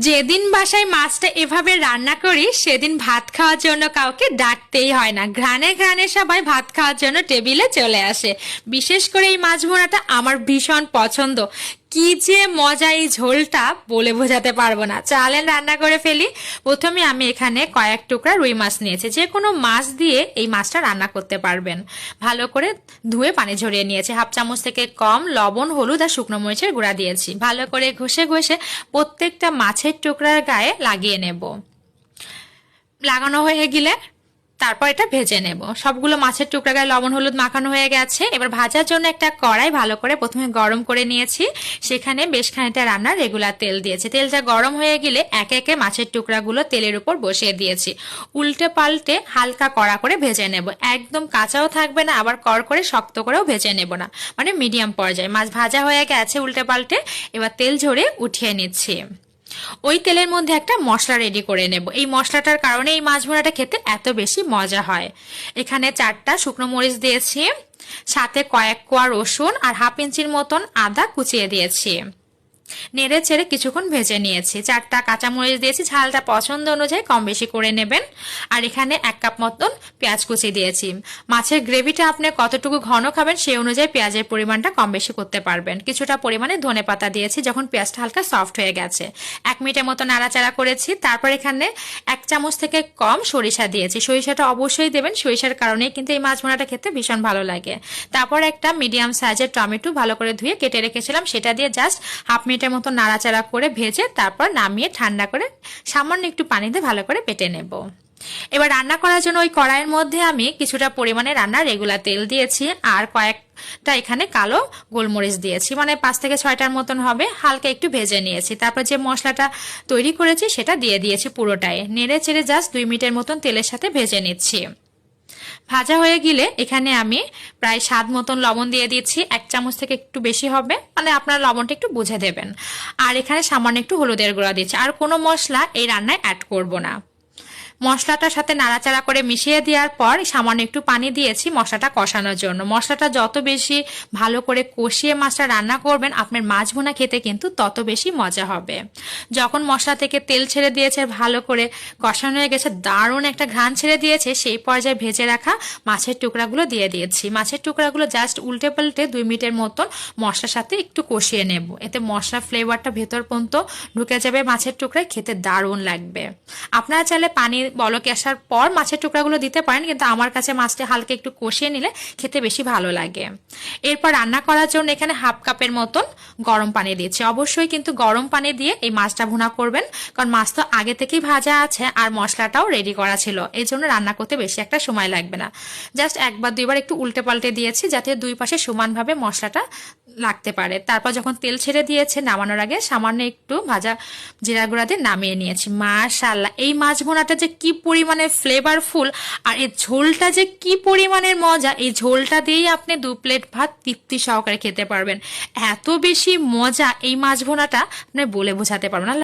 যেদিন বাসায় মাছটা এভাবে রান্না করি সেদিন ভাত খাওয়ার জন্য কাউকে ডাকতেই হয় না, ঘ্রাণে ঘ্রাণে সবাই ভাত খাওয়ার জন্য টেবিলে চলে আসে। বিশেষ করে এই মাছ ভুনাটা আমার ভীষণ পছন্দ। কি যে মজা এই ঝোলটা বলে বোঝাতে পারবো না। চালেন রান্না করে ফেলি। প্রথমে আমি এখানে কয়েক টুকরা রুই মাছ নিয়েছি, যে কোনো মাছ দিয়ে এই মাছটা রান্না করতে পারবেন। ভালো করে ধুয়ে পানি ঝরিয়ে নিয়েছি। হাফ চামচ থেকে কম লবণ, হলুদ আর শুকনো মরিচের গুঁড়া দিয়েছি। ভালো করে ঘষে ঘষে প্রত্যেকটা মাছের টুকরার গায়ে লাগিয়ে নেব। লাগানো হয়ে গেলে তারপর এটা ভেজে নেব। সবগুলো মাছের টুকরা গায়ে লবণ হলুদ মাখানো হয়ে গেছে। এবার ভাজার জন্য একটা কড়াই ভালো করে প্রথমে গরম করে নিয়েছি। সেখানে বেশ খানিকটা রান্নার রেগুলার তেল দিয়েছি। তেলটা গরম হয়ে গেলে একে একে মাছের টুকরাগুলো তেলের উপর বসিয়ে দিয়েছি। উল্টে পাল্টে হালকা কড়া করে ভেজে নেব। একদম কাঁচাও থাকবে না, আবার কড় করে শক্ত করেও ভেজে নেব না, মানে মিডিয়াম পর্যায়ে। মাছ ভাজা হয়ে গেছে উল্টে পাল্টে। এবার তেল ঝরে উঠিয়ে নিচ্ছি। ওই তেলের মধ্যে একটা মশলা রেডি করে নেব। এই মশলাটার কারণে এই মাছ ভুনাটা খেতে এত বেশি মজা হয়। এখানে 4টা শুকনো মরিচ দিয়েছি, সাথে কয়েক কোয়া রসুন আর হাফ ইঞ্চির মতন আদা কুচিয়ে দিয়েছি। নেড়ে চেড়ে কিছুক্ষণ ভেজে নিয়েছি। 4টা কাঁচামরিচ দিয়েছি, ঝালটা পছন্দ অনুযায়ী কম বেশি করে নেবেন। আর এখানে 1 কাপ মতন পেঁয়াজ কুচি দিয়েছি। মাছের গ্রেভিটা আপনি কতটুকু ঘন খাবেন সেই অনুযায়ী পেঁয়াজের পরিমাণটা কম বেশি করতে পারবেন। কিছুটা পরিমাণে ধনেপাতা দিয়েছি যখন পেঁয়াজটা হালকা সফট হয়ে গেছে। 1 মিনিটের মতো নাড়াচাড়া করেছি। তারপর এখানে 1 চামচ থেকে কম সরিষা দিয়েছি। সরিষাটা অবশ্যই দেবেন, সরিষার কারণেই কিন্তু এই মাছ ভুনাটা খেতে ভীষণ ভালো লাগে। তারপর একটা মিডিয়াম সাইজের টমেটো ভালো করে ধুয়ে কেটে রেখেছিলাম, সেটা দিয়ে জাস্ট হাফ মিনিটের মতো নাড়াচাড়া করে ভেজে তারপর নামিয়ে ঠান্ডা করে সামান্য একটু পানি দিয়ে ভালো করে বেটে নেব। এবার রান্না করার জন্য ওই কড়াইয়ের মধ্যে আমি কিছুটা পরিমাণে রান্নার রেগুলার তেল দিয়েছি আর কয়েকটা এখানে কালো গোলমরিচ দিয়েছি, মানে 5 থেকে 6টার মতন হবে। হালকা একটু ভেজে নিয়েছি। তারপর যে মশলাটা তৈরি করেছি সেটা দিয়ে দিয়েছি পুরোটাই। নেড়ে চেড়ে জাস্ট 2 মিনিটের মতন তেলের সাথে ভেজে নিচ্ছি। ভাজা হয়ে গেলে এখানে আমি প্রায় স্বাদ মতন লবণ দিয়ে দিচ্ছি। 1 চামচ থেকে একটু বেশি হবে, মানে আপনার লবণটা একটু বুঝে দেবেন। আর এখানে সামান্য একটু হলুদের গুঁড়া দিচ্ছি। আর কোনো মশলা এই রান্নায় অ্যাড করব না। মশলাটার সাথে নাড়াচাড়া করে মিশিয়ে দেওয়ার পর সামান্য একটু পানি দিয়েছি মশলাটা কষানোর জন্য। মশলাটা যত বেশি ভালো করে কষিয়ে মাছটা রান্না করবেন, আপনার মাছ ভুনা খেতে কিন্তু তত বেশি মজা হবে। যখন মশলা থেকে তেল ছেড়ে দিয়েছে, ভালো করে কষানো হয়ে গেছে, দারুণ একটা ঘ্রাণ ছেড়ে দিয়েছে, সেই পর্যায়ে ভেজে রাখা মাছের টুকরাগুলো দিয়ে দিয়েছি। মাছের টুকরাগুলো জাস্ট উল্টে পাল্টে 2 মিনিটের মতন মশলার সাথে একটু কষিয়ে নেব। এতে মশলার ফ্লেভারটা ভেতর পর্যন্ত ঢুকে যাবে মাছের টুকরায়, খেতে দারুণ লাগবে। আপনারা চাইলে পানি বলকে আসার পর মাছের টুকরাগুলো দিতে পারেন, কিন্তু আমার কাছে মাছটা হালকা একটু কষিয়ে নিলে খেতে বেশি ভালো লাগে। এরপর রান্না করার জন্য এখানে হাফ কাপের মতন গরম পানি দিচ্ছি। অবশ্যই কিন্তু গরম পানি দিয়ে এই মাছটা ভুনা করবেন, কারণ মাছ তো আগে থেকেই ভাজা আছে আর মশলাটাও রেডি করা ছিল, এই জন্য রান্না করতে বেশি একটা সময় লাগবে না। জাস্ট 1 বা 2 বার একটু উল্টে পাল্টে দিয়েছি যাতে 2 পাশে সমানভাবে মশলাটা লাগতে পারে। তারপর যখন তেল ছেড়ে দিয়েছে, নামানোর আগে সামান্য একটু ভাজা জিরা গুঁড়া দিয়ে নামিয়ে নিয়েছি। মাশাআল্লাহ, এই মাছ ভুনাটা যে কি পরিমাণে ফ্লেভারফুল আর এই ঝোলটা যে কি পরিমাণের মজা, এই ঝোলটা দিয়েই আপনি 2 প্লেট ভাত তৃপ্তি সহকারে খেতে পারবেন। এত বেশি মজা এই মাছ ভুনাটা আপনি বলে বোঝাতে পারবেন না।